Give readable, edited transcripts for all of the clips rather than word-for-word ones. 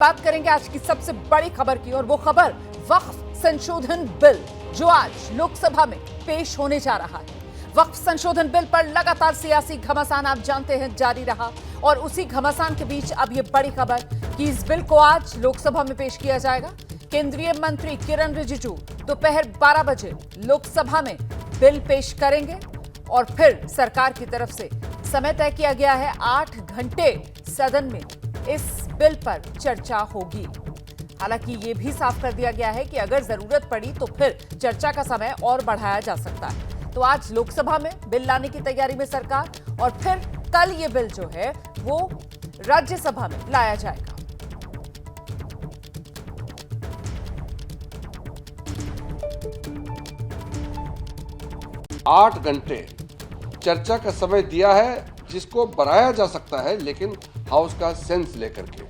बात करेंगे आज की सबसे बड़ी खबर की और वो खबर वक्फ संशोधन बिल जो आज लोकसभा में पेश होने जा रहा है। वक्फ संशोधन बिल पर लगातार सियासी घमासान आप जानते हैं जारी रहा और उसी घमासान के बीच अब ये बड़ी खबर कि इस बिल को आज लोकसभा में पेश किया जाएगा। केंद्रीय मंत्री किरण रिजिजू दोपहर 12 बजे लोकसभा में बिल पेश करेंगे और फिर सरकार की तरफ से समय तय किया गया है 8 घंटे सदन में इस बिल पर चर्चा होगी। हालांकि ये भी साफ कर दिया गया है कि अगर जरूरत पड़ी तो फिर चर्चा का समय और बढ़ाया जा सकता है। तो आज लोकसभा में बिल लाने की तैयारी में सरकार और फिर कल ये बिल जो है वो राज्यसभा में लाया जाएगा। आठ घंटे चर्चा का समय दिया है जिसको बढ़ाया जा सकता है, लेकिन हाउस का सेंस लेकर के।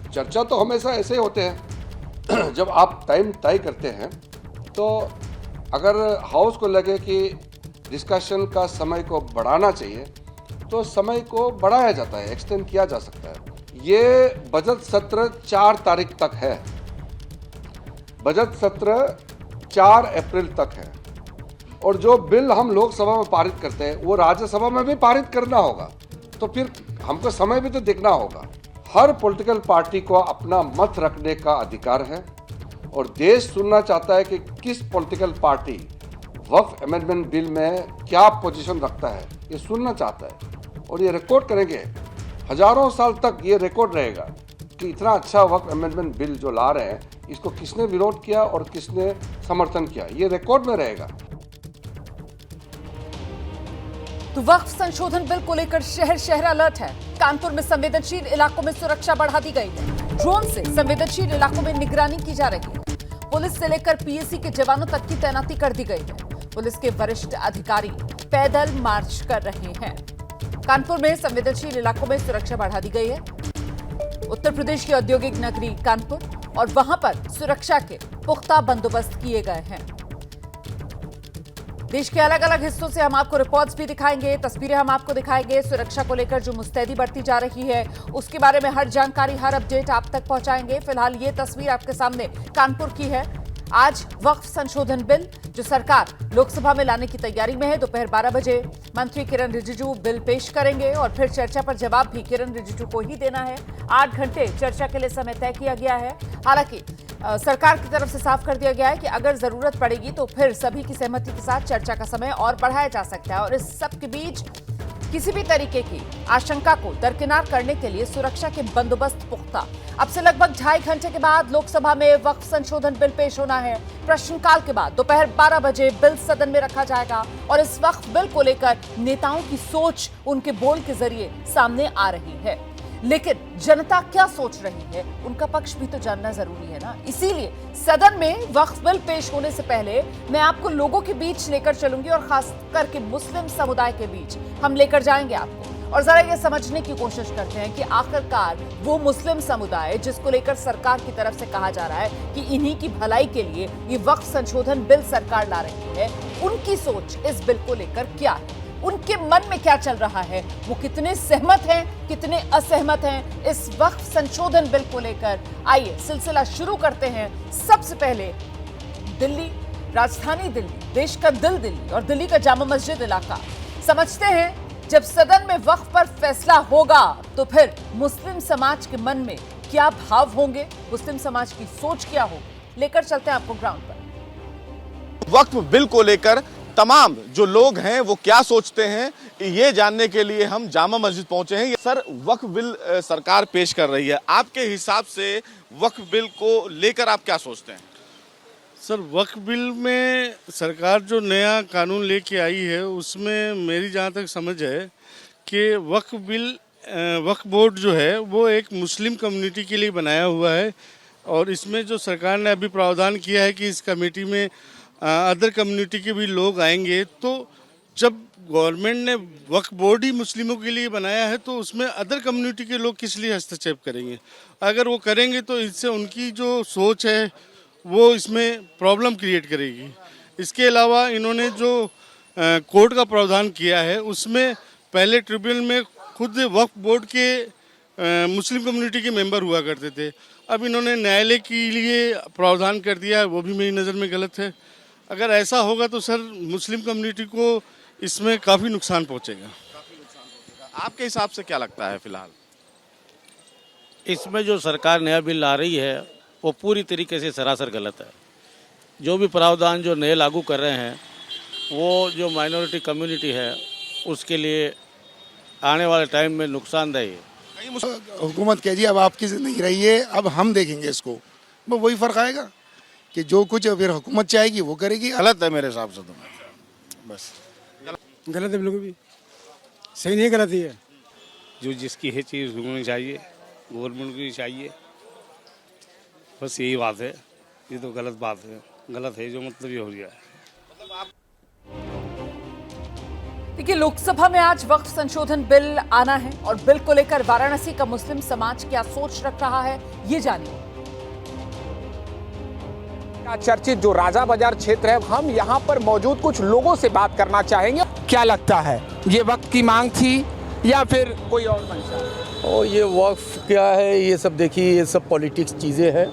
चर्चा तो हमेशा ऐसे ही होते हैं जब आप टाइम तय करते हैं तो अगर हाउस को लगे कि डिस्कशन का समय को बढ़ाना चाहिए तो समय को बढ़ाया जाता है, एक्सटेंड किया जा सकता है। ये बजट सत्र 4 तारीख तक है। बजट सत्र 4 अप्रैल तक है और जो बिल हम लोकसभा में पारित करते हैं वो राज्यसभा में भी पारित करना होगा, तो फिर हमको समय भी तो देखना होगा। हर पॉलिटिकल पार्टी को अपना मत रखने का अधिकार है और देश सुनना चाहता है कि किस पॉलिटिकल पार्टी वक्फ अमेंडमेंट बिल में क्या पोजीशन रखता है, ये सुनना चाहता है और ये रिकॉर्ड करेंगे। हजारों साल तक ये रिकॉर्ड रहेगा कि इतना अच्छा वक्फ अमेंडमेंट बिल जो ला रहे हैं इसको किसने विरोध किया और किसने समर्थन किया, ये रिकॉर्ड में रहेगा। तो वक्फ संशोधन बिल को लेकर शहर शहर अलर्ट है। कानपुर में संवेदनशील इलाकों में सुरक्षा बढ़ा दी गई है। ड्रोन से संवेदनशील इलाकों में निगरानी की जा रही है। पुलिस से लेकर पीएसी के जवानों तक की तैनाती कर दी गई है। पुलिस के वरिष्ठ अधिकारी पैदल मार्च कर रहे हैं। कानपुर में संवेदनशील इलाकों में सुरक्षा बढ़ा दी गई है। उत्तर प्रदेश की औद्योगिक नगरी कानपुर और वहां पर सुरक्षा के पुख्ता बंदोबस्त किए गए हैं। देश के अलग अलग हिस्सों से हम आपको रिपोर्ट्स भी दिखाएंगे, तस्वीरें हम आपको दिखाएंगे। सुरक्षा को लेकर जो मुस्तैदी बढ़ती जा रही है उसके बारे में हर जानकारी, हर अपडेट आप तक पहुंचाएंगे। फिलहाल ये तस्वीर आपके सामने कानपुर की है। आज वक्फ संशोधन बिल जो सरकार लोकसभा में लाने की तैयारी में है, दोपहर 12 बजे मंत्री किरण रिजिजू बिल पेश करेंगे और फिर चर्चा पर जवाब भी किरण रिजिजू को ही देना है। 8 घंटे चर्चा के लिए समय तय किया गया है। हालांकि सरकार की तरफ से साफ कर दिया गया है कि अगर जरूरत पड़ेगी तो फिर सभी की सहमति के साथ चर्चा का समय और बढ़ाया जा सकता है। और इस सब के बीच किसी भी तरीके की आशंका को दरकिनार करने के लिए सुरक्षा के बंदोबस्त पुख्ता। अब से लगभग 2.5 घंटे के बाद लोकसभा में वक्फ संशोधन बिल पेश होना है। प्रश्नकाल के बाद दोपहर 12 बजे बिल सदन में रखा जाएगा और इस वक्फ बिल को लेकर नेताओं की सोच उनके बोल के जरिए सामने आ रही है। लेकिन जनता क्या सोच रही है, उनका पक्ष भी तो जानना जरूरी है ना। इसीलिए सदन में वक्फ बिल पेश होने से पहले मैं आपको लोगों के बीच लेकर चलूंगी और खास करके मुस्लिम समुदाय के बीच हम लेकर जाएंगे आपको और जरा ये समझने की कोशिश करते हैं कि आखिरकार वो मुस्लिम समुदाय जिसको लेकर सरकार की तरफ से कहा जा रहा है कि इन्हीं की भलाई के लिए ये वक्फ संशोधन बिल सरकार ला रही है, उनकी सोच इस बिल को लेकर क्या है, उनके मन में क्या चल रहा है, वो कितने सहमत हैं, कितने असहमत हैं इस वक्फ संशोधन बिल को लेकर। आइए सिलसिला शुरू करते हैं। सबसे पहले दिल्ली, राजधानी दिल्ली, देश का दिल दिल्ली और दिल्ली का जामा मस्जिद इलाका। समझते हैं जब सदन में वक्फ पर फैसला होगा तो फिर मुस्लिम समाज के मन में क्या भाव होंगे, मुस्लिम समाज की सोच क्या होगी, लेकर चलते हैं आपको ग्राउंड पर। वक्फ बिल को लेकर तमाम जो लोग हैं वो क्या सोचते हैं, ये जानने के लिए हम जामा मस्जिद पहुंचे हैं। सर, वक्फ बिल सरकार पेश कर रही है, आपके हिसाब से वक्फ बिल को लेकर आप क्या सोचते हैं? सर, वक्फ बिल में सरकार जो नया कानून लेके आई है उसमें मेरी जहाँ तक समझ है कि वक्फ बोर्ड जो है वो एक मुस्लिम कम्युनिटी के लिए बनाया हुआ है और इसमें जो सरकार ने अभी प्रावधान किया है कि इस कमेटी में अदर कम्युनिटी के भी लोग आएंगे। तो जब गवर्नमेंट ने वक्फ बोर्ड ही मुस्लिमों के लिए बनाया है तो उसमें अदर कम्युनिटी के लोग किस लिए हस्तक्षेप करेंगे? अगर वो करेंगे तो इससे उनकी जो सोच है वो इसमें प्रॉब्लम क्रिएट करेगी। इसके अलावा इन्होंने जो कोर्ट का प्रावधान किया है उसमें पहले ट्रिब्यूनल में खुद वक्फ बोर्ड के मुस्लिम कम्युनिटी के मेंबर हुआ करते थे अब इन्होंने न्यायालय के लिए प्रावधान कर दिया है, वो भी मेरी नज़र में गलत है। अगर ऐसा होगा तो सर मुस्लिम कम्युनिटी को इसमें काफ़ी नुकसान पहुंचेगा। आपके हिसाब से क्या लगता है फिलहाल? इसमें जो सरकार नया बिल ला रही है वो पूरी तरीके से सरासर गलत है। जो भी प्रावधान जो नए लागू कर रहे हैं वो जो माइनॉरिटी कम्युनिटी है उसके लिए आने वाले टाइम में नुकसानदायी है। हुकूमत कह जी अब आपकी नहीं रही है, अब हम देखेंगे इसको, वो वही फर्क आएगा कि जो कुछ फिर हुकूमत चाहेगी वो करेगी। गलत है मेरे हिसाब से तो, बस गलत है, बिल्कुल भी सही नहीं, गलत ही है। जो जिसकी है चीज़ होनी चाहिए, गवर्नमेंट को ही चाहिए, बस यही बात है। ये तो गलत बात है, गलत है जो मतलब ये हो गया है। देखिए, लोकसभा में आज वक्फ संशोधन बिल आना है और बिल को लेकर वाराणसी का मुस्लिम समाज क्या सोच रख रहा है, ये जानिए। चर्चित जो राजा बाजार क्षेत्र है, हम यहाँ पर मौजूद कुछ लोगों से बात करना चाहेंगे। क्या लगता है, ये वक्त की मांग थी या फिर कोई और मंशा? और ये वक्फ क्या है, ये सब देखिए, ये सब पॉलिटिक्स चीज़ें हैं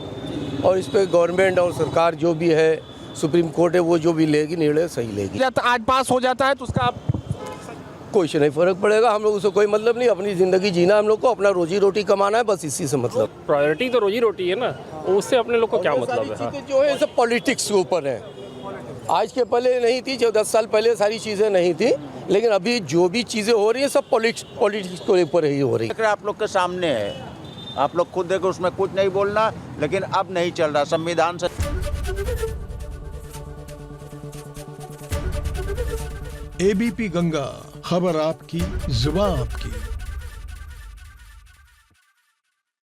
और इस पर गवर्नमेंट और सरकार जो भी है, सुप्रीम कोर्ट है, वो जो भी लेगी निर्णय सही लेगी। आज पास हो जाता है तो उसका कोई से नहीं फर्क पड़ेगा, हम लोग उससे कोई मतलब नहीं, अपनी ज़िंदगी जीना, हम लोग को अपना रोजी रोटी कमाना है, बस इसी से मतलब। प्रायोरिटी तो रोजी रोटी है ना, उससे अपने लोग को क्या मतलब है? चीज़ें जो है सब पॉलिटिक्स के ऊपर है। आज के पहले नहीं थी, 10 साल पहले सारी चीज़ें नहीं थी, लेकिन अभी जो भी चीज़ें हो रही है सब पॉलिटिक्स के ऊपर ही हो रही है। आप लोग के सामने है, आप लोग खुद देखो, उसमें कुछ नहीं बोलना, लेकिन अब नहीं चल रहा संविधान से। एबीपी गंगा, खबर आपकी, जुबान आपकी।